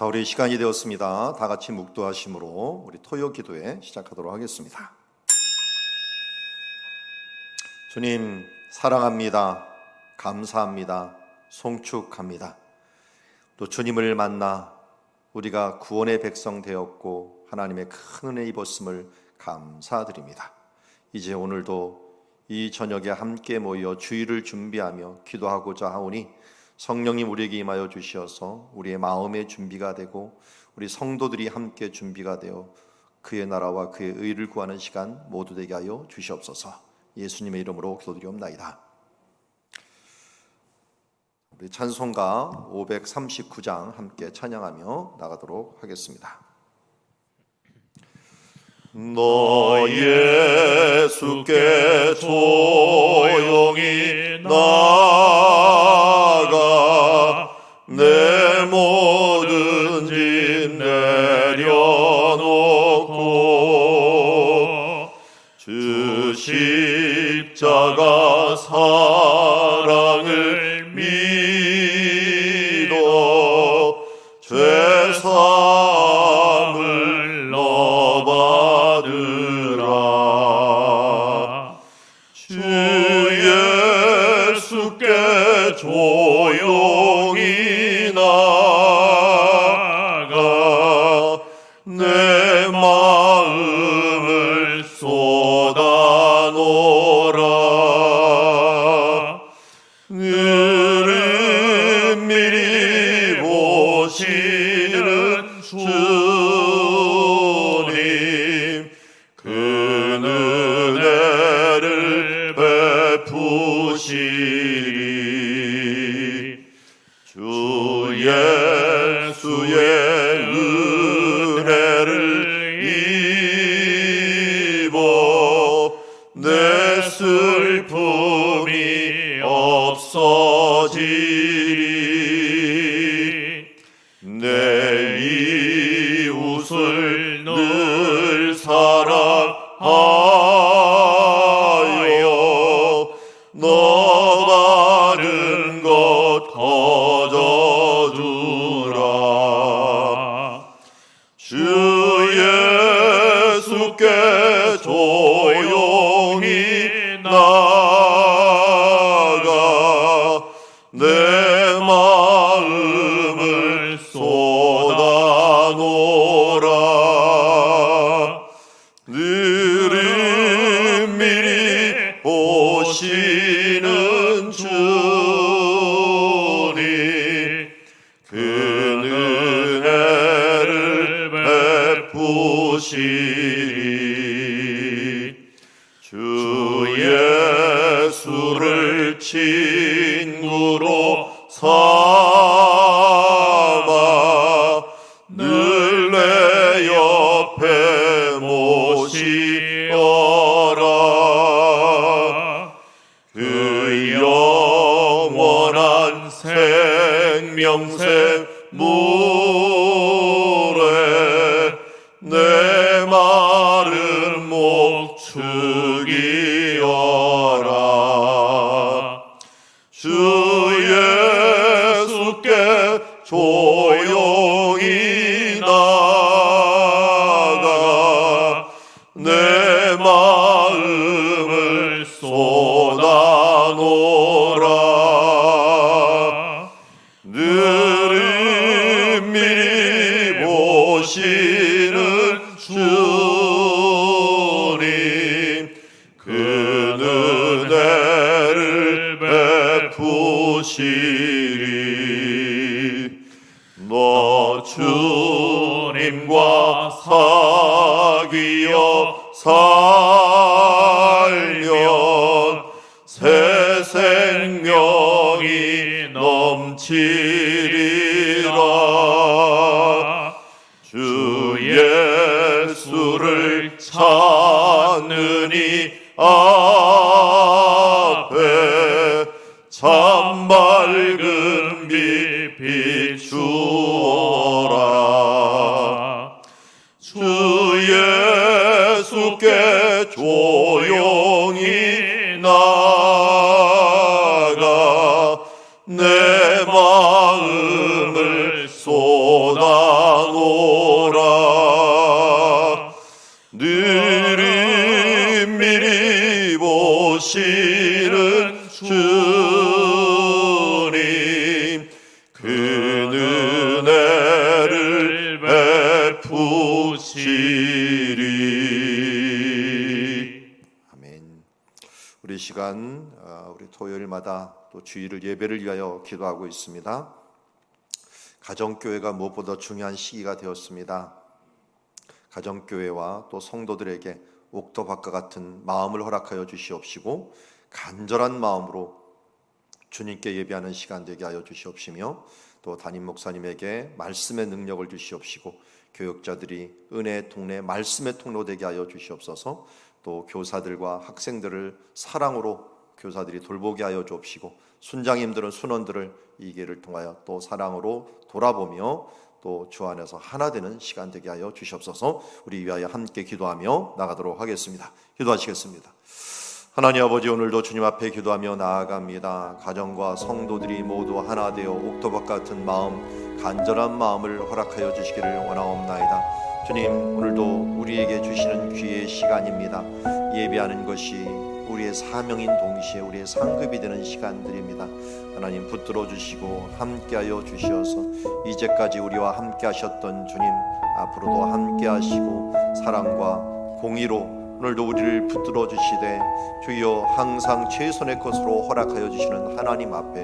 자, 우리 시간이 되었습니다. 다 같이 묵도하심으로 우리 토요 기도회 시작하도록 하겠습니다. 주님 사랑합니다. 감사합니다. 송축합니다. 또 주님을 만나 우리가 구원의 백성 되었고 하나님의 큰 은혜 입었음을 감사드립니다. 이제 오늘도 이 저녁에 함께 모여 주일을 준비하며 기도하고자 하오니 성령님 우리에게 임하여 주시어서 우리의 마음의 준비가 되고 우리 성도들이 함께 준비가 되어 그의 나라와 그의 의를 구하는 시간 모두 되게 하여 주시옵소서. 예수님의 이름으로 기도드리옵나이다. 우리 찬송가 539장 함께 찬양하며 나가도록 하겠습니다. 너 예수께 조용히 나아가 내 모든 짐 내려놓고 주 십자가 사랑을 믿어 죄사함을 너 받으라. 주 예수께 조용히 나가 내 마음을 쏟아놓으라. 늘은 미리 보시는 주님 그 은혜를 베푸시리. 주 예수의 은혜를 입어 내 슬픔이 없어지리. 내 이웃을 늘 사랑하여 너 바른 것 거저주라. 주 예수께 조용히 나가 내 마음을 쏟아놓으라. 늘은 미리 보시는 주님 그 은혜를 베푸시리. 주 예수를 친구로 삼아 늘 내 옆에 모시어라. 그 영원한 생명샘 물에 내 마른 목 죽이어라. 주 예수께 조용히 나가 내 마음을 쏟아놓으라. 늘은 미리 보시는 주님 그 은혜를 베푸시리. 너 주님과 사귀어 살면 새 생명이 넘치리라. 주 예수를 찾느니 앞에 참 밝은 빛 비추어라. 주 예수께 조용히 나가 내 마음을 쏟아 아노라. 느린 미리 보시는 주님, 그 은혜를 베푸시리. 아멘. 우리 시간 우리 토요일마다 또 주일을 예배를 위하여 기도하고 있습니다. 가정교회가 무엇보다 중요한 시기가 되었습니다. 가정교회와 또 성도들에게 옥토밭과 같은 마음을 허락하여 주시옵시고 간절한 마음으로 주님께 예배하는 시간 되게 하여 주시옵시며 또 담임 목사님에게 말씀의 능력을 주시옵시고 교육자들이 은혜의 통로, 말씀의 통로 되게 하여 주시옵소서. 또 교사들과 학생들을 사랑으로 교사들이 돌보게 하여 주옵시고 순장님들은 순원들을 이 기회를 통하여 또 사랑으로 돌아보며 또 주 안에서 하나 되는 시간 되게 하여 주시옵소서. 우리 위하여 함께 기도하며 나가도록 하겠습니다. 기도하시겠습니다. 하나님 아버지, 오늘도 주님 앞에 기도하며 나아갑니다. 가정과 성도들이 모두 하나 되어 옥토밭 같은 마음, 간절한 마음을 허락하여 주시기를 원하옵나이다. 주님, 오늘도 우리에게 주시는 기회의 시간입니다. 예배하는 것이 우리의 사명인 동시에 우리의 상급이 되는 시간들입니다. 하나님 붙들어 주시고 함께하여 주시어서 이제까지 우리와 함께 하셨던 주님, 앞으로도 함께 하시고 사랑과 공의로 오늘도 우리를 붙들어 주시되 주여 항상 최선의 것으로 허락하여 주시는 하나님 앞에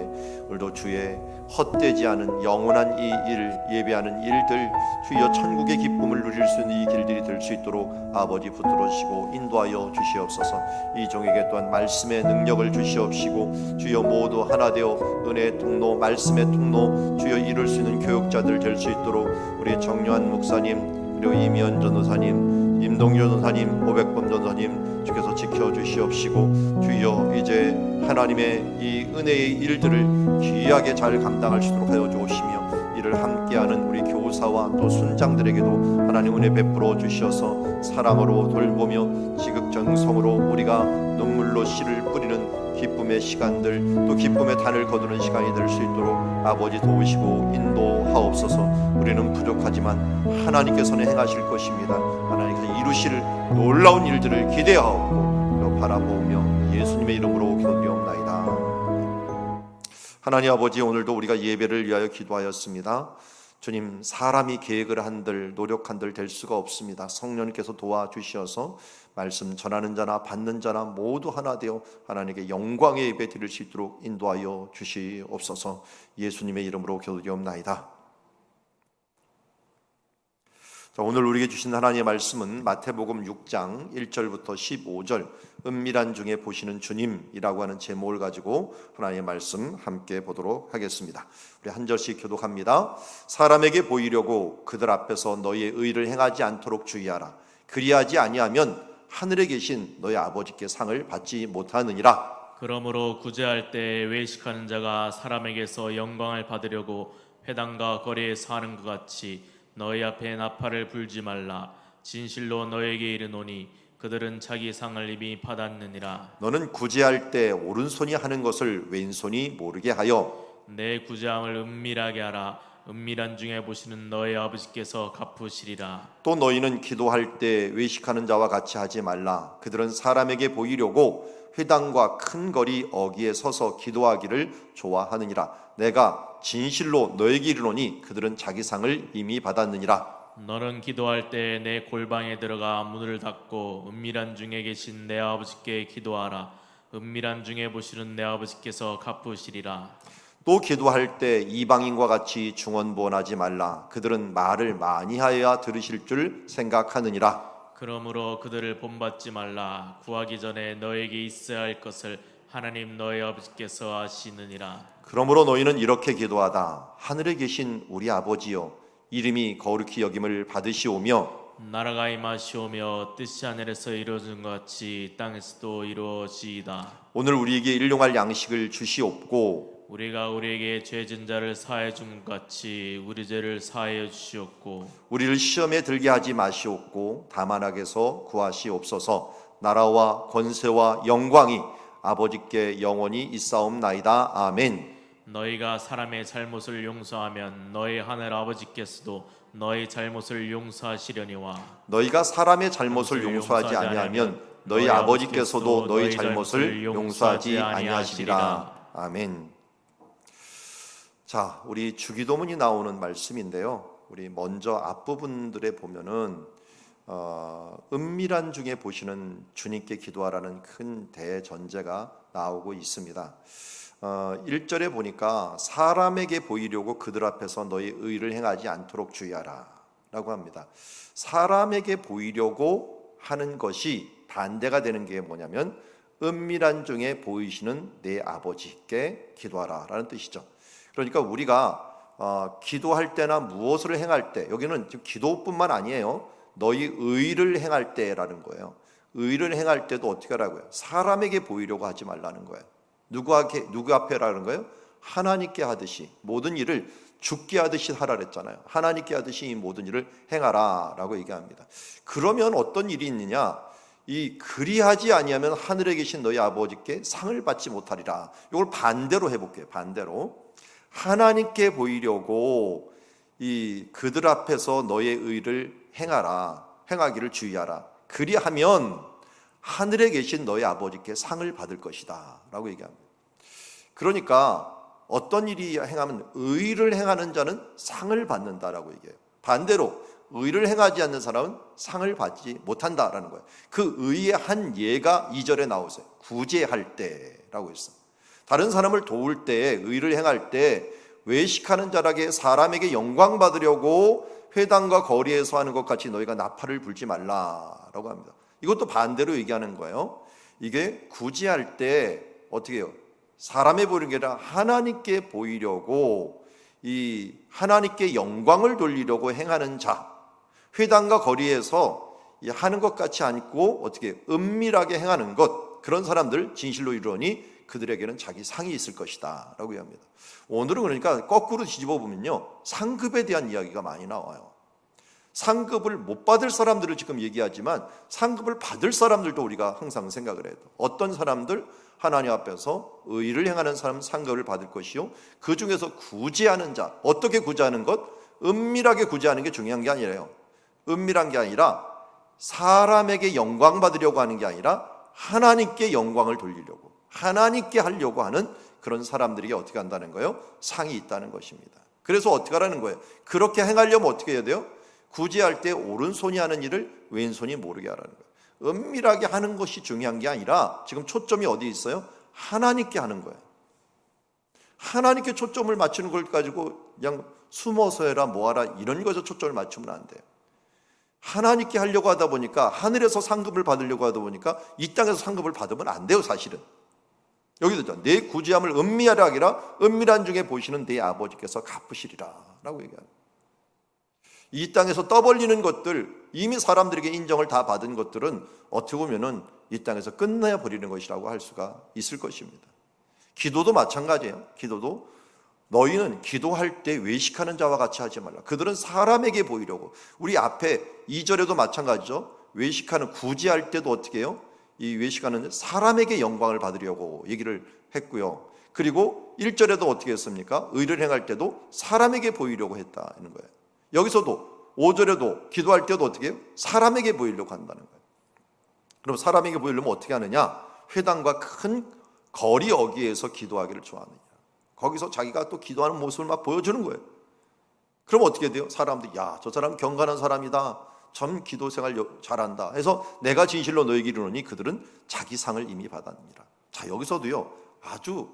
오늘도 주의 헛되지 않은 영원한 이 일, 예배하는 일들, 주여 천국의 기쁨을 누릴 수 있는 이 길들이 될 수 있도록 아버지 붙들어 주시고 인도하여 주시옵소서. 이 종에게 또한 말씀의 능력을 주시옵시고 주여 모두 하나 되어 은혜의 통로, 말씀의 통로, 주여 이룰 수 있는 교육자들 될 수 있도록 우리 정요한 목사님, 그리고 이미연 전도사님, 임동조 전도사님, 오백범 전도사님 주께서 지켜주시옵시고 주여 이제 하나님의 이 은혜의 일들을 귀하게 잘 감당할 수 있도록 하여 주시며 이를 함께하는 우리 교사와 또 순장들에게도 하나님 은혜 베풀어 주셔서 사랑으로 돌보며 지극정성으로 우리가 눈물로 씨를 뿌리는 기쁨의 시간들, 또 기쁨의 단을 거두는 시간이 될 수 있도록 아버지 도우시고 인도하옵소서. 우리는 부족하지만 하나님께서는 행하실 것입니다. 하나님께서 이루실 놀라운 일들을 기대하고 바라보며 예수님의 이름으로 기도드리옵나이다. 하나님 아버지, 오늘도 우리가 예배를 위하여 기도하였습니다. 주님, 사람이 계획을 한들 노력한들 될 수가 없습니다. 성령님께서 도와주셔서 말씀 전하는 자나 받는 자나 모두 하나 되어 하나님께 영광의 예배 드릴 수 있도록 인도하여 주시옵소서. 예수님의 이름으로 기도드리옵나이다. 오늘 우리에게 주신 하나님의 말씀은 마태복음 6장 1절부터 15절 은밀한 중에 보시는 주님이라고 하는 제목을 가지고 하나님의 말씀 함께 보도록 하겠습니다. 우리 한 절씩 교독합니다. 사람에게 보이려고 그들 앞에서 너희의 의를 행하지 않도록 주의하라. 그리하지 아니하면 하늘에 계신 너희 아버지께 상을 받지 못하느니라. 그러므로 구제할 때 외식하는 자가 사람에게서 영광을 받으려고 회당과 거리에서 하는 것 같이 너희 앞에 나팔을 불지 말라. 진실로 너에게 이르노니 그들은 자기 상을 이미 받았느니라. 너는 구제할 때 오른손이 하는 것을 왼손이 모르게 하여 내 구제함을 은밀하게 하라. 은밀한 중에 보시는 너희 아버지께서 갚으시리라. 또 너희는 기도할 때 외식하는 자와 같이 하지 말라. 그들은 사람에게 보이려고 회당과 큰 거리 어귀에 서서 기도하기를 좋아하느니라. 내가 진실로 너에게 이르노니 그들은 자기 상을 이미 받았느니라. 너는 기도할 때 내 골방에 들어가 문을 닫고 은밀한 중에 계신 내 아버지께 기도하라. 은밀한 중에 보시는 내 아버지께서 갚으시리라. 또 기도할 때 이방인과 같이 중언부언하지 말라. 그들은 말을 많이 하여야 들으실 줄 생각하느니라. 그러므로 그들을 본받지 말라. 구하기 전에 너에게 있어야 할 것을 하나님 너희 아버지께서 아시느니라. 그러므로 너희는 이렇게 기도하다. 하늘에 계신 우리 아버지여, 이름이 거룩히 여김을 받으시오며 나라가 임하시오며 뜻이 하늘에서 이루어진 것 같이 땅에서도 이루어지이다. 오늘 우리에게 일용할 양식을 주시옵고 우리가 우리에게 죄진 자를 사하여 준 것 같이 우리 죄를 사하여 주시옵고 우리를 시험에 들게 하지 마시옵고 다만 악에서 구하시옵소서. 나라와 권세와 영광이 아버지께 영원히 있사옵나이다. 아멘. 너희가 사람의 잘못을 용서하면 너희 하늘 아버지께서도 너희 잘못을 용서하시려니와 너희가 사람의 잘못을 용서하지 아니하면 너희 아버지께서도 너희 잘못을 용서하지 아니하시리라. 아멘. 자, 우리 주기도문이 나오는 말씀인데요. 우리 먼저 앞부분들에 보면은 은밀한 중에 보시는 주님께 기도하라는 큰 대전제가 나오고 있습니다. 1절에 보니까 사람에게 보이려고 그들 앞에서 너희 의를 행하지 않도록 주의하라 라고 합니다. 사람에게 보이려고 하는 것이 반대가 되는 게 뭐냐면 은밀한 중에 보이시는 내 아버지께 기도하라 라는 뜻이죠. 그러니까 우리가 기도할 때나 무엇을 행할 때, 여기는 지금 기도뿐만 아니에요. 너희 의를 행할 때라는 거예요. 의를 행할 때도 어떻게 하라고요? 사람에게 보이려고 하지 말라는 거예요. 누구 앞에라는 거예요? 하나님께 하듯이 모든 일을 죽게 하듯이 하라 그랬잖아요. 하나님께 하듯이 이 모든 일을 행하라 라고 얘기합니다. 그러면 어떤 일이 있느냐? 이 그리하지 아니하면 하늘에 계신 너희 아버지께 상을 받지 못하리라. 이걸 반대로 해볼게요. 반대로 하나님께 보이려고 이 그들 앞에서 너의 의를 행하기를 주의하라. 그리하면 하늘에 계신 너희 아버지께 상을 받을 것이다 라고 얘기합니다. 그러니까 어떤 일이 행하면 의를 행하는 자는 상을 받는다라고 얘기해요. 반대로 의를 행하지 않는 사람은 상을 받지 못한다라는 거예요. 그 의의 한 예가 2절에 나오세요. 구제할 때라고 했어. 다른 사람을 도울 때, 의를 행할 때 외식하는 자라게 사람에게 영광 받으려고 회당과 거리에서 하는 것 같이 너희가 나팔을 불지 말라라고 합니다. 이것도 반대로 얘기하는 거예요. 이게 구제할 때 어떻게 해요? 사람에 보이는 게 아니라 하나님께 보이려고, 이 하나님께 영광을 돌리려고 행하는 자, 회당과 거리에서 하는 것 같이 않고 어떻게 은밀하게 행하는 것, 그런 사람들 진실로 이르노니 그들에게는 자기 상이 있을 것이다 라고 합니다. 오늘은 그러니까 거꾸로 뒤집어 보면요, 상급에 대한 이야기가 많이 나와요. 상급을 못 받을 사람들을 지금 얘기하지만 상급을 받을 사람들도 우리가 항상 생각을 해요. 어떤 사람들? 하나님 앞에서 의를 행하는 사람은 상급을 받을 것이요, 그 중에서 구제하는 자, 어떻게 구제하는 것? 은밀하게 구제하는 게 중요한 게 아니래요. 은밀한 게 아니라 사람에게 영광 받으려고 하는 게 아니라 하나님께 영광을 돌리려고, 하나님께 하려고 하는 그런 사람들이 어떻게 한다는 거예요? 상이 있다는 것입니다. 그래서 어떻게 하라는 거예요? 그렇게 행하려면 어떻게 해야 돼요? 구제할 때 오른손이 하는 일을 왼손이 모르게 하라는 거예요. 은밀하게 하는 것이 중요한 게 아니라 지금 초점이 어디 있어요? 하나님께 하는 거예요. 하나님께 초점을 맞추는 걸 가지고 그냥 숨어서 해라 뭐하라 이런 것에 초점을 맞추면 안 돼요. 하나님께 하려고 하다 보니까, 하늘에서 상급을 받으려고 하다 보니까 이 땅에서 상급을 받으면 안 돼요. 사실은 여기도 있잖아요. 내 구제함을 은밀하게 하기라 은밀한 중에 보시는 내 아버지께서 갚으시리라 라고 얘기합니다. 이 땅에서 떠벌리는 것들, 이미 사람들에게 인정을 다 받은 것들은 어떻게 보면은 이 땅에서 끝내버리는 것이라고 할 수가 있을 것입니다. 기도도 마찬가지예요. 기도도 너희는 기도할 때 외식하는 자와 같이 하지 말라. 그들은 사람에게 보이려고. 우리 앞에 2절에도 마찬가지죠. 외식하는, 구제할 때도 어떻게 해요? 이 외식하는 사람에게 영광을 받으려고 얘기를 했고요. 그리고 1절에도 어떻게 했습니까? 의를 행할 때도 사람에게 보이려고 했다는 거예요. 여기서도 5절에도 기도할 때도 어떻게 해요? 사람에게 보이려고 한다는 거예요. 그럼 사람에게 보이려면 어떻게 하느냐? 회당과 큰 거리 어귀에서 기도하기를 좋아하느냐. 거기서 자기가 또 기도하는 모습을 막 보여주는 거예요. 그럼 어떻게 돼요? 사람들이 야, 저 사람 경건한 사람이다, 참 기도 생활 잘한다 해서 내가 진실로 너에게 이르노니 그들은 자기 상을 이미 받았느니라. 자, 여기서도요 아주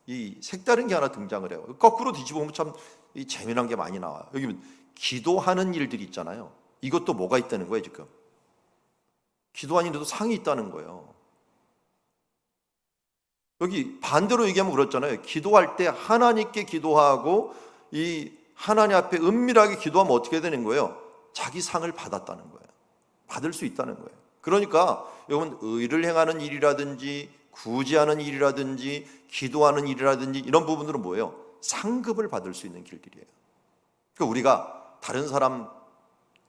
이 색다른 게 하나 등장을 해요. 거꾸로 뒤집어보면 참 이 재미난 게 많이 나와요. 여기 기도하는 일들이 있잖아요. 이것도 뭐가 있다는 거예요? 지금 기도하는 일도 상이 있다는 거예요. 여기 반대로 얘기하면 그렇잖아요. 기도할 때 하나님께 기도하고 이 하나님 앞에 은밀하게 기도하면 어떻게 되는 거예요? 자기 상을 받았다는 거예요. 받을 수 있다는 거예요. 그러니까 여러분, 의를 행하는 일이라든지 구제하는 일이라든지 기도하는 일이라든지 이런 부분들은 뭐예요? 상급을 받을 수 있는 길들이에요. 그러니까 우리가 다른 사람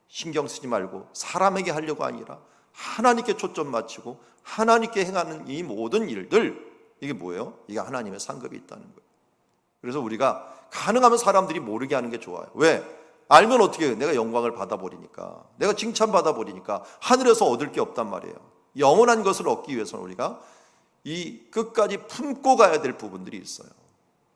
신경 쓰지 말고 사람에게 하려고 아니라 하나님께 초점 맞추고 하나님께 행하는 이 모든 일들, 이게 뭐예요? 이게 하나님의 상급이 있다는 거예요. 그래서 우리가 가능하면 사람들이 모르게 하는 게 좋아요. 왜? 알면 어떻게 해요? 내가 영광을 받아버리니까, 내가 칭찬받아버리니까 하늘에서 얻을 게 없단 말이에요. 영원한 것을 얻기 위해서는 우리가 이 끝까지 품고 가야 될 부분들이 있어요.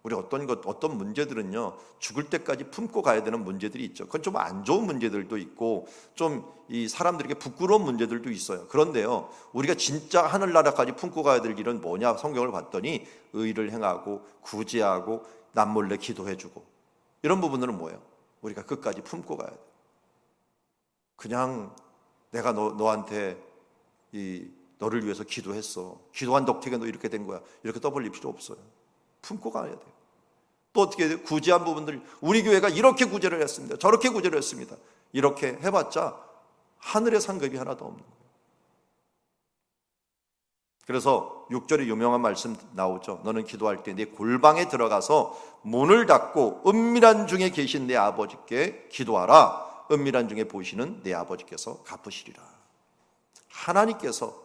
우리 어떤 문제들은요, 죽을 때까지 품고 가야 되는 문제들이 있죠. 그건 좀 안 좋은 문제들도 있고, 좀 이 사람들에게 부끄러운 문제들도 있어요. 그런데요, 우리가 진짜 하늘나라까지 품고 가야 될 일은 뭐냐? 성경을 봤더니 의를 행하고 구제하고 남몰래 기도해주고, 이런 부분들은 뭐예요? 우리가 끝까지 품고 가야 돼요. 그냥 내가 너한테 너를 위해서 기도했어, 기도한 덕택에 너 이렇게 된 거야, 이렇게 떠벌릴 필요 없어요. 품고 가야 돼요. 또 어떻게 돼요? 구제한 부분들, 우리 교회가 이렇게 구제를 했습니다, 저렇게 구제를 했습니다, 이렇게 해봤자 하늘의 상급이 하나도 없는 거예요. 그래서 6절에 유명한 말씀 나오죠. 너는 기도할 때 내 골방에 들어가서 문을 닫고 은밀한 중에 계신 내 아버지께 기도하라. 은밀한 중에 보시는 내 아버지께서 갚으시리라. 하나님께서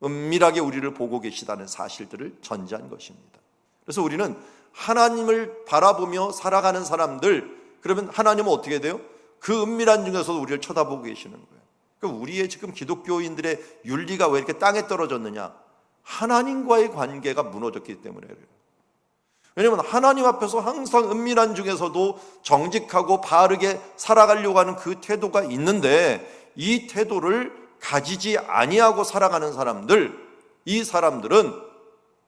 은밀하게 우리를 보고 계시다는 사실들을 전제한 것입니다. 그래서 우리는 하나님을 바라보며 살아가는 사람들, 그러면 하나님은 어떻게 돼요? 그 은밀한 중에서도 우리를 쳐다보고 계시는 거예요. 그러니까 우리의 지금 기독교인들의 윤리가 왜 이렇게 땅에 떨어졌느냐? 하나님과의 관계가 무너졌기 때문에 그래요. 왜냐하면 하나님 앞에서 항상 은밀한 중에서도 정직하고 바르게 살아가려고 하는 그 태도가 있는데, 이 태도를 가지지 아니하고 살아가는 사람들, 이 사람들은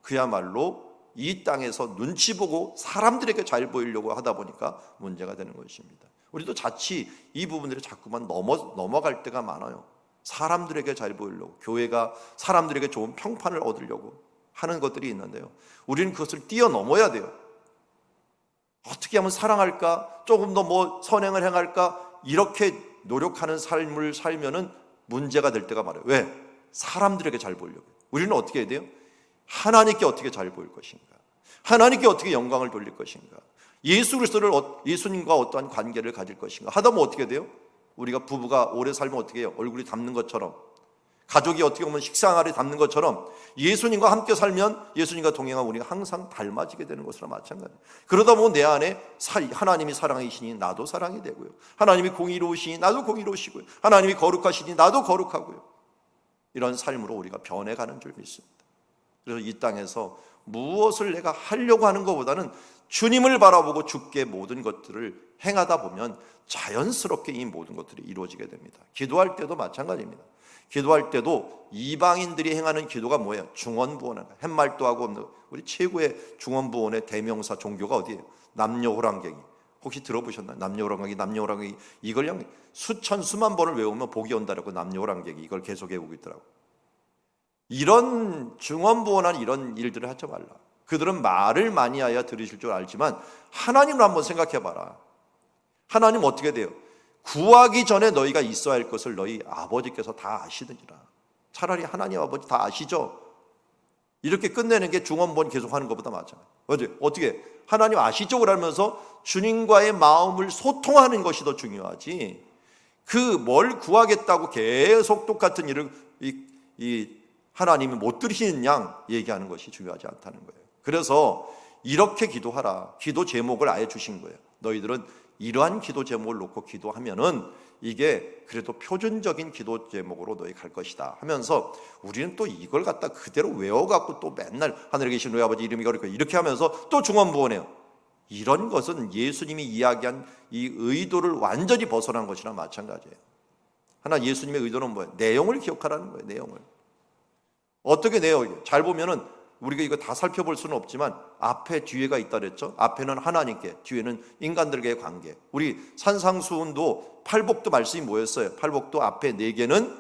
그야말로 이 땅에서 눈치 보고 사람들에게 잘 보이려고 하다 보니까 문제가 되는 것입니다. 우리도 자칫 이 부분들이 자꾸만 넘어갈 때가 많아요. 사람들에게 잘 보이려고, 교회가 사람들에게 좋은 평판을 얻으려고 하는 것들이 있는데요, 우리는 그것을 뛰어넘어야 돼요. 어떻게 하면 사랑할까, 조금 더 선행을 행할까, 이렇게 노력하는 삶을 살면은 문제가 될 때가 많아요. 왜? 사람들에게 잘 보이려고. 우리는 어떻게 해야 돼요? 하나님께 어떻게 잘 보일 것인가, 하나님께 어떻게 영광을 돌릴 것인가, 예수님과 어떠한 관계를 가질 것인가 하다 보면 어떻게 돼요? 우리가 부부가 오래 살면 어떻게 해요? 얼굴이 닮는 것처럼, 가족이 어떻게 보면 식상하게 닮는 것처럼, 예수님과 함께 살면 예수님과 동행하면 우리가 항상 닮아지게 되는 것이랑 마찬가지예요. 그러다 보면 내 안에 하나님이 사랑이시니 나도 사랑이 되고요, 하나님이 공의로우시니 나도 공의로우시고요, 하나님이 거룩하시니 나도 거룩하고요, 이런 삶으로 우리가 변해가는 줄 믿습니다. 그래서 이 땅에서 무엇을 내가 하려고 하는 것보다는 주님을 바라보고 주께 모든 것들을 행하다 보면 자연스럽게 이 모든 것들이 이루어지게 됩니다. 기도할 때도 마찬가지입니다. 기도할 때도 이방인들이 행하는 기도가 뭐예요? 중언부언하는 거예요. 팻말도 하고 없는, 우리 최고의 중언부언의 대명사 종교가 어디예요? 남녀호랑객이. 혹시 들어보셨나요? 남녀호랑객이 이걸 그냥 수만 번을 외우면 복이 온다라고 남녀호랑객이 이걸 계속 외우고 있더라고요. 이런 중언부언한 이런 일들을 하지 말라. 그들은 말을 많이 하여 들으실 줄 알지만 하나님을 한번 생각해 봐라. 하나님 어떻게 돼요? 구하기 전에 너희가 있어야 할 것을 너희 아버지께서 다 아시느니라. 차라리 하나님 아버지 다 아시죠? 이렇게 끝내는 게 중언부언 계속하는 것보다 마찬가지예요. 어떻게 하나님 아시죠? 그러면서 주님과의 마음을 소통하는 것이 더 중요하지, 그 뭘 구하겠다고 계속 똑같은 일을 하나님이 못 들으시는 양 얘기하는 것이 중요하지 않다는 거예요. 그래서 이렇게 기도하라. 기도 제목을 아예 주신 거예요. 너희들은 이러한 기도 제목을 놓고 기도하면은 이게 그래도 표준적인 기도 제목으로 너희 갈 것이다 하면서, 우리는 또 이걸 갖다 그대로 외워갖고 또 맨날 하늘에 계신 우리 아버지 이름이 거룩하고 이렇게 하면서 또 중언부언해요. 이런 것은 예수님이 이야기한 이 의도를 완전히 벗어난 것이나 마찬가지예요. 예수님의 의도는 뭐예요? 내용을 기억하라는 거예요. 내용을. 어떻게 내용이에요? 잘 보면은 우리가 이거 다 살펴볼 수는 없지만 앞에 뒤에가 있다 그랬죠. 앞에는 하나님께, 뒤에는 인간들과의 관계. 우리 산상수훈도 팔복도 말씀이 뭐였어요? 팔복도 앞에 4개는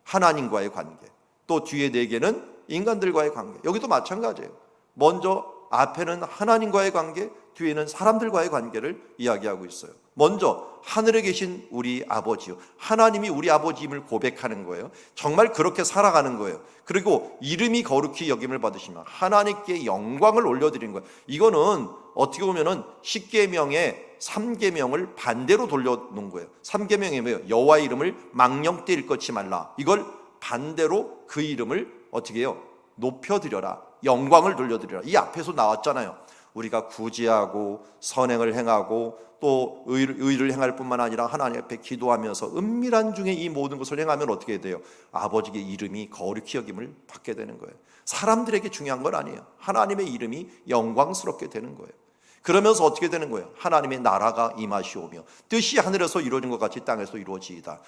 하나님과의 관계, 또 뒤에 4개는 인간들과의 관계. 여기도 마찬가지예요. 먼저 앞에는 하나님과의 관계, 뒤에는 사람들과의 관계를 이야기하고 있어요. 먼저 하늘에 계신 우리 아버지요, 하나님이 우리 아버지임을 고백하는 거예요. 정말 그렇게 살아가는 거예요. 그리고 이름이 거룩히 여김을 받으시면 하나님께 영광을 올려드리는 거예요. 이거는 어떻게 보면은 10계명의 3계명을 반대로 돌려놓은 거예요. 3계명이 뭐예요? 여호와의 이름을 망령때 일컫지 말라. 이걸 반대로 그 이름을 어떻게 해요? 높여드려라, 영광을 돌려드려라. 이 앞에서 나왔잖아요. 우리가 구제하고 선행을 행하고 또 의를 행할 뿐만 아니라 하나님 앞에 기도하면서 은밀한 중에 이 모든 것을 행하면 어떻게 돼요? 아버지의 이름이 거룩히 여김을 받게 되는 거예요. 사람들에게 중요한 건 아니에요. 하나님의 이름이 영광스럽게 되는 거예요. 그러면서 어떻게 되는 거예요? 하나님의 나라가 임하시오며 뜻이 하늘에서 이루어진 것 같이 땅에서 이루어지이다.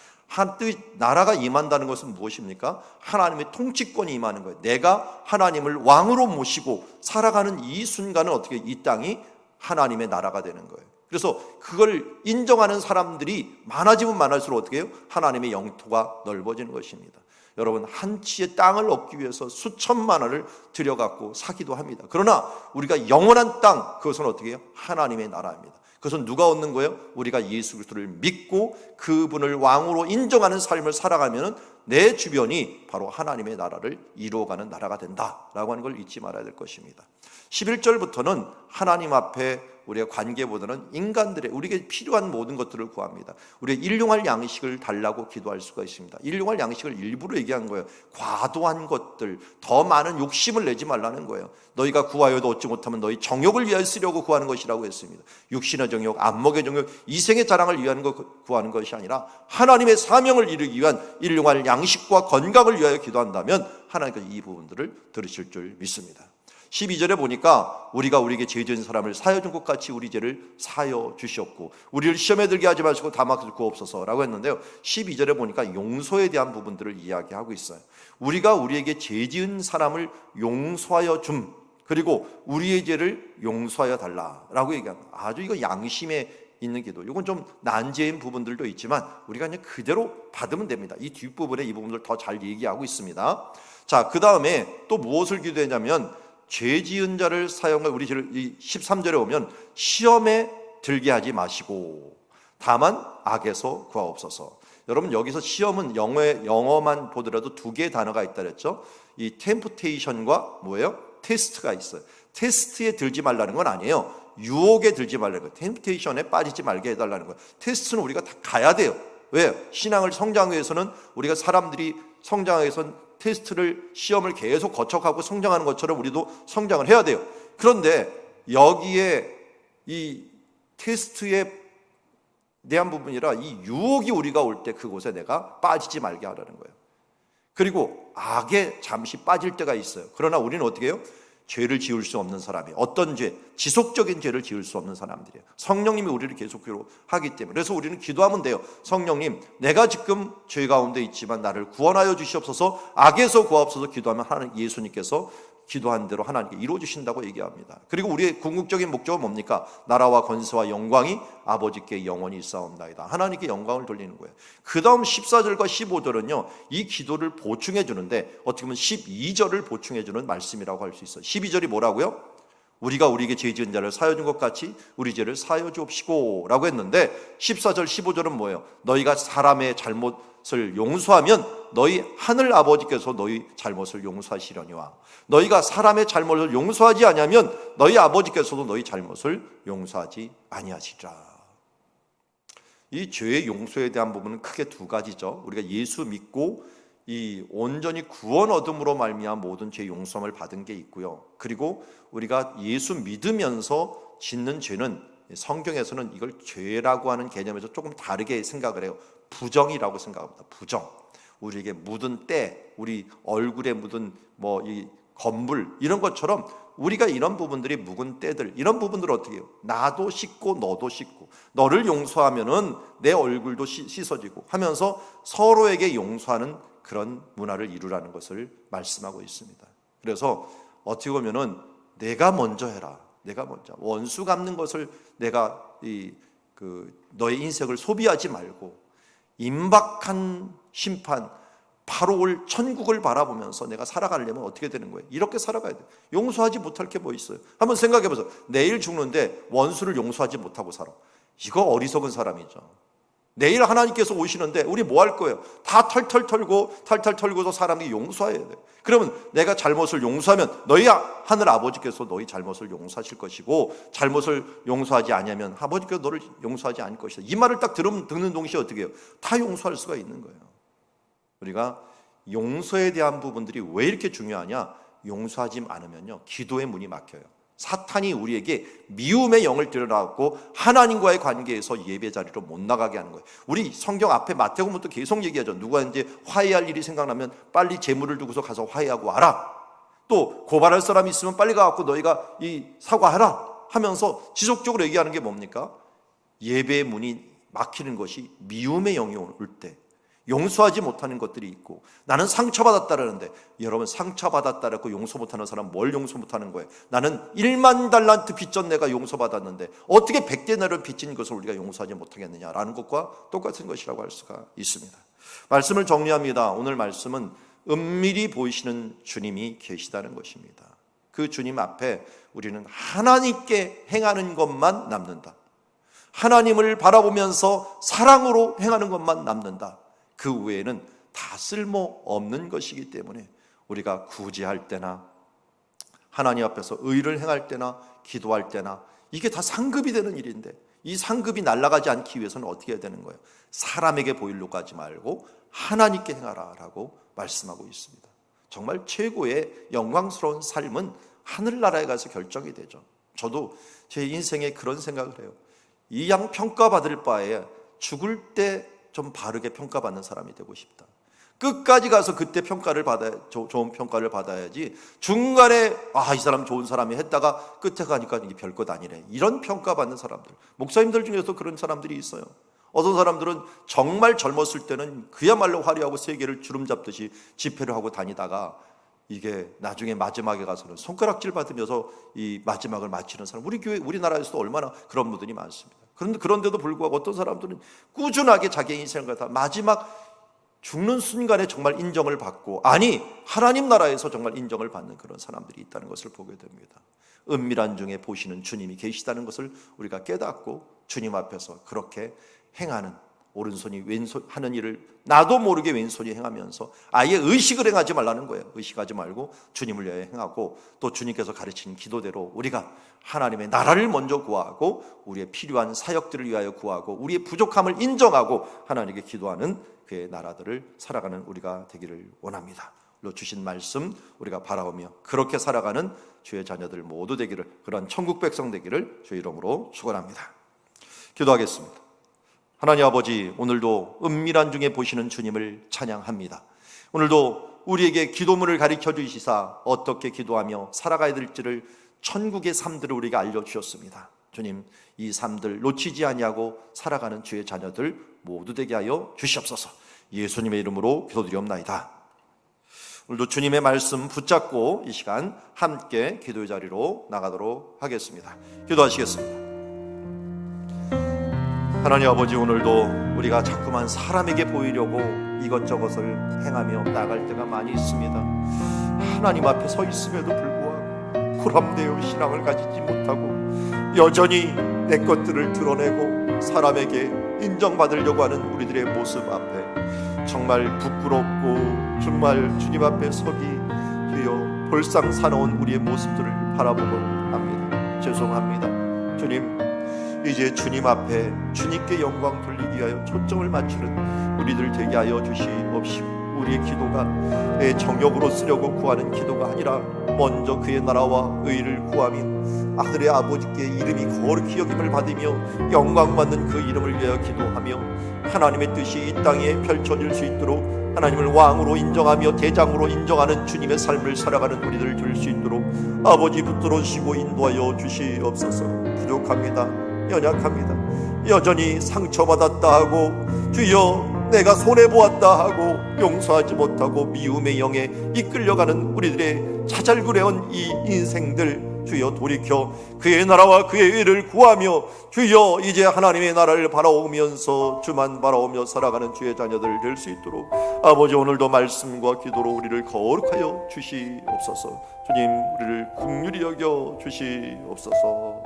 나라가 임한다는 것은 무엇입니까? 하나님의 통치권이 임하는 거예요. 내가 하나님을 왕으로 모시고 살아가는 이 순간은 어떻게 이 땅이 하나님의 나라가 되는 거예요. 그래서 그걸 인정하는 사람들이 많아지면 많을수록 어떻게 해요? 하나님의 영토가 넓어지는 것입니다. 여러분, 한 치의 땅을 얻기 위해서 수천만 원을 들여갖고 사기도 합니다. 그러나 우리가 영원한 땅, 그것은 어떻게 해요? 하나님의 나라입니다. 그것은 누가 얻는 거예요? 우리가 예수 그리스도를 믿고 그분을 왕으로 인정하는 삶을 살아가면 내 주변이 바로 하나님의 나라를 이루어가는 나라가 된다라고 하는 걸 잊지 말아야 될 것입니다. 11절부터는 하나님 앞에 우리의 관계보다는 인간들의 우리에게 필요한 모든 것들을 구합니다. 우리가 일용할 양식을 달라고 기도할 수가 있습니다. 일용할 양식을 일부러 얘기한 거예요. 과도한 것들, 더 많은 욕심을 내지 말라는 거예요. 너희가 구하여도 얻지 못하면 너희 정욕을 위하여 쓰려고 구하는 것이라고 했습니다. 육신의 정욕, 안목의 정욕, 이생의 자랑을 위한 것 구하는 것이 아니라 하나님의 사명을 이루기 위한 일용할 양식과 건강을 위하여 기도한다면 하나님께서 이 부분들을 들으실 줄 믿습니다. 12절에 보니까 우리가 우리에게 죄 지은 사람을 사여 준 것 같이 우리 죄를 사여 주시옵고 우리를 시험에 들게 하지 마시고 다만 구옵소서라고 했는데요, 12절에 보니까 용서에 대한 부분들을 이야기하고 있어요. 우리가 우리에게 죄 지은 사람을 용서하여 줌, 그리고 우리의 죄를 용서하여 달라라고 얘기합니다. 아주 이거 양심에 있는 기도. 이건 좀 난제인 부분들도 있지만 우리가 그냥 그대로 받으면 됩니다. 이 뒷부분에 이 부분들 더 잘 얘기하고 있습니다. 자, 그 다음에 또 무엇을 기도했냐면 죄 지은 자를 사용해 우리 13절에 오면 시험에 들게 하지 마시고 다만 악에서 구하옵소서. 여러분, 여기서 시험은 영어만 보더라도 두 개의 단어가 있다 그랬죠. 이 템프테이션과 뭐예요? 테스트가 있어요. 테스트에 들지 말라는 건 아니에요. 유혹에 들지 말라는 거예요. 템프테이션에 빠지지 말게 해달라는 거예요. 테스트는 우리가 다 가야 돼요. 왜요? 신앙을 성장하기 위해서는 우리가 사람들이 성장하기 위해서는 테스트를, 시험을 계속 거쳐가고 성장하는 것처럼 우리도 성장을 해야 돼요. 그런데 여기에 이 테스트에 대한 부분이라 이 유혹이 우리가 올 때 그곳에 내가 빠지지 말게 하라는 거예요. 그리고 악에 잠시 빠질 때가 있어요. 그러나 우리는 어떻게 해요? 죄를 지을 수 없는 사람이에요. 어떤 죄? 지속적인 죄를 지을 수 없는 사람들이에요. 성령님이 우리를 계속적으로 하기 때문에. 그래서 우리는 기도하면 돼요. 성령님, 내가 지금 죄 가운데 있지만 나를 구원하여 주시옵소서, 악에서 구하옵소서 기도하면 하나님, 예수님께서 기도한 대로 하나님께 이루어주신다고 얘기합니다. 그리고 우리의 궁극적인 목적은 뭡니까? 나라와 권세와 영광이 아버지께 영원히 있사옵나이다. 하나님께 영광을 돌리는 거예요. 그 다음 14절과 15절은요 이 기도를 보충해 주는데 어떻게 보면 12절을 보충해 주는 말씀이라고 할 수 있어요. 12절이 뭐라고요? 우리가 우리에게 죄 지은 자를 사여 준 것 같이 우리 죄를 사여 주옵시고 라고 했는데 14절 15절은 뭐예요? 너희가 사람의 잘못을 용서하면 너희 하늘 아버지께서 너희 잘못을 용서하시려니와 너희가 사람의 잘못을 용서하지 아니하면 너희 아버지께서도 너희 잘못을 용서하지 아니하시리라. 이 죄의 용서에 대한 부분은 크게 두 가지죠. 우리가 예수 믿고 이 온전히 구원 얻음으로 말미암아 모든 죄 용서를 받은 게 있고요. 그리고 우리가 예수 믿으면서 짓는 죄는 성경에서는 이걸 죄라고 하는 개념에서 조금 다르게 생각을 해요. 부정이라고 생각합니다. 부정. 우리에게 묻은 때, 우리 얼굴에 묻은 뭐 이 건물 이런 것처럼 우리가 이런 부분들이 묵은 때들, 이런 부분들을 어떻게 해요? 나도 씻고 너도 씻고 너를 용서하면은 내 얼굴도 씻어지고 하면서 서로에게 용서하는 그런 문화를 이루라는 것을 말씀하고 있습니다. 그래서 어떻게 보면은 내가 먼저 해라. 내가 먼저 원수 갚는 것을 내가 너의 인생을 소비하지 말고 임박한 심판 바로 올 천국을 바라보면서 내가 살아가려면 어떻게 되는 거예요? 이렇게 살아가야 돼요. 용서하지 못할 게 뭐 있어요? 한번 생각해 보세요. 내일 죽는데 원수를 용서하지 못하고 살아. 이거 어리석은 사람이죠. 내일 하나님께서 오시는데 우리 뭐 할 거예요? 다 탈탈 털고서 사람이 용서해야 돼요. 그러면 내가 잘못을 용서하면 너희 하늘 아버지께서 너희 잘못을 용서하실 것이고 잘못을 용서하지 아니하면 아버지께서 너를 용서하지 않을 것이다. 이 말을 딱 듣는 동시에 어떻게 해요? 다 용서할 수가 있는 거예요. 우리가 용서에 대한 부분들이 왜 이렇게 중요하냐? 용서하지 않으면요 기도의 문이 막혀요. 사탄이 우리에게 미움의 영을 들여놨고 하나님과의 관계에서 예배 자리로 못 나가게 하는 거예요. 우리 성경 앞에 마태복음부터 계속 얘기하죠. 누가 이제 화해할 일이 생각나면 빨리 재물을 두고서 가서 화해하고 와라. 또 고발할 사람이 있으면 빨리 가갖고 너희가 이 사과하라 하면서 지속적으로 얘기하는 게 뭡니까? 예배의 문이 막히는 것이 미움의 영이 올 때, 용서하지 못하는 것들이 있고, 나는 상처받았다라는데, 여러분 상처받았다라고 용서 못하는 사람 뭘 용서 못하는 거예요? 나는 1만 달란트 빚전 내가 용서받았는데 어떻게 100데나리온 빚진 것을 우리가 용서하지 못하겠느냐라는 것과 똑같은 것이라고 할 수가 있습니다. 말씀을 정리합니다. 오늘 말씀은 은밀히 보이시는 주님이 계시다는 것입니다. 그 주님 앞에 우리는 하나님께 행하는 것만 남는다. 하나님을 바라보면서 사랑으로 행하는 것만 남는다. 그 외에는 다 쓸모없는 것이기 때문에 우리가 구제할 때나 하나님 앞에서 의를 행할 때나 기도할 때나 이게 다 상급이 되는 일인데, 이 상급이 날아가지 않기 위해서는 어떻게 해야 되는 거예요? 사람에게 보이려고 하지 말고 하나님께 행하라 라고 말씀하고 있습니다. 정말 최고의 영광스러운 삶은 하늘나라에 가서 결정이 되죠. 저도 제 인생에 그런 생각을 해요. 이 양 평가받을 바에 죽을 때 좀 바르게 평가받는 사람이 되고 싶다. 끝까지 가서 그때 평가를 좋은 평가를 받아야지 중간에 이 사람 좋은 사람이 했다가 끝에 가니까 이게 별것 아니네, 이런 평가받는 사람들, 목사님들 중에서도 그런 사람들이 있어요. 어떤 사람들은 정말 젊었을 때는 그야말로 화려하고 세계를 주름잡듯이 집회를 하고 다니다가 이게 나중에 마지막에 가서는 손가락질 받으면서 이 마지막을 마치는 사람, 우리 교회, 우리나라에서도 얼마나 그런 분들이 많습니다. 그런데도 불구하고 어떤 사람들은 꾸준하게 자기 인생을 갖다 마지막 죽는 순간에 정말 인정을 받고, 아니 하나님 나라에서 정말 인정을 받는 그런 사람들이 있다는 것을 보게 됩니다. 은밀한 중에 보시는 주님이 계시다는 것을 우리가 깨닫고 주님 앞에서 그렇게 행하는, 오른손이 왼손 하는 일을 나도 모르게 왼손이 행하면서 아예 의식을 행하지 말라는 거예요. 의식하지 말고 주님을 위하여 행하고, 또 주님께서 가르치는 기도대로 우리가 하나님의 나라를 먼저 구하고 우리의 필요한 사역들을 위하여 구하고 우리의 부족함을 인정하고 하나님께 기도하는 그의 나라들을 살아가는 우리가 되기를 원합니다. 주신 말씀 우리가 바라보며 그렇게 살아가는 주의 자녀들 모두 되기를, 그런 천국 백성 되기를 주의 이름으로 축원합니다. 기도하겠습니다. 하나님 아버지, 오늘도 은밀한 중에 보시는 주님을 찬양합니다. 오늘도 우리에게 기도문을 가르쳐 주시사 어떻게 기도하며 살아가야 될지를, 천국의 삶들을 우리가 알려주셨습니다. 주님, 이 삶들 놓치지 아니하고 살아가는 주의 자녀들 모두 되게 하여 주시옵소서. 예수님의 이름으로 기도드리옵나이다. 오늘도 주님의 말씀 붙잡고 이 시간 함께 기도의 자리로 나가도록 하겠습니다. 기도하시겠습니다. 하나님 아버지, 오늘도 우리가 자꾸만 사람에게 보이려고 이것저것을 행하며 나갈 때가 많이 있습니다. 하나님 앞에 서 있음에도 불구하고 고람되어 신앙을 가지지 못하고 여전히 내 것들을 드러내고 사람에게 인정받으려고 하는 우리들의 모습 앞에 정말 부끄럽고 정말 주님 앞에 서기 주여 볼상사나운 우리의 모습들을 바라보곤 합니다. 죄송합니다. 주님, 이제 주님 앞에 주님께 영광 돌리기 위하여 초점을 맞추는 우리들 되게 하여 주시옵시고, 우리의 기도가 내 정욕으로 쓰려고 구하는 기도가 아니라 먼저 그의 나라와 의를 구하며 하늘의 아버지께 이름이 거룩히 여김을 받으며 영광받는 그 이름을 위하여 기도하며 하나님의 뜻이 이 땅에 펼쳐질 수 있도록 하나님을 왕으로 인정하며 대장으로 인정하는 주님의 삶을 살아가는 우리들 될 수 있도록 아버지 붙들어주시고 인도하여 주시옵소서. 부족합니다. 연약합니다. 여전히 상처받았다 하고 주여 내가 손해보았다 하고 용서하지 못하고 미움의 영에 이끌려가는 우리들의 자잘구레한 이 인생들 주여 돌이켜 그의 나라와 그의 의를 구하며 주여 이제 하나님의 나라를 바라오면서 주만 바라오며 살아가는 주의 자녀들 될 수 있도록 아버지, 오늘도 말씀과 기도로 우리를 거룩하여 주시옵소서. 주님, 우리를 긍휼히 여겨 주시옵소서.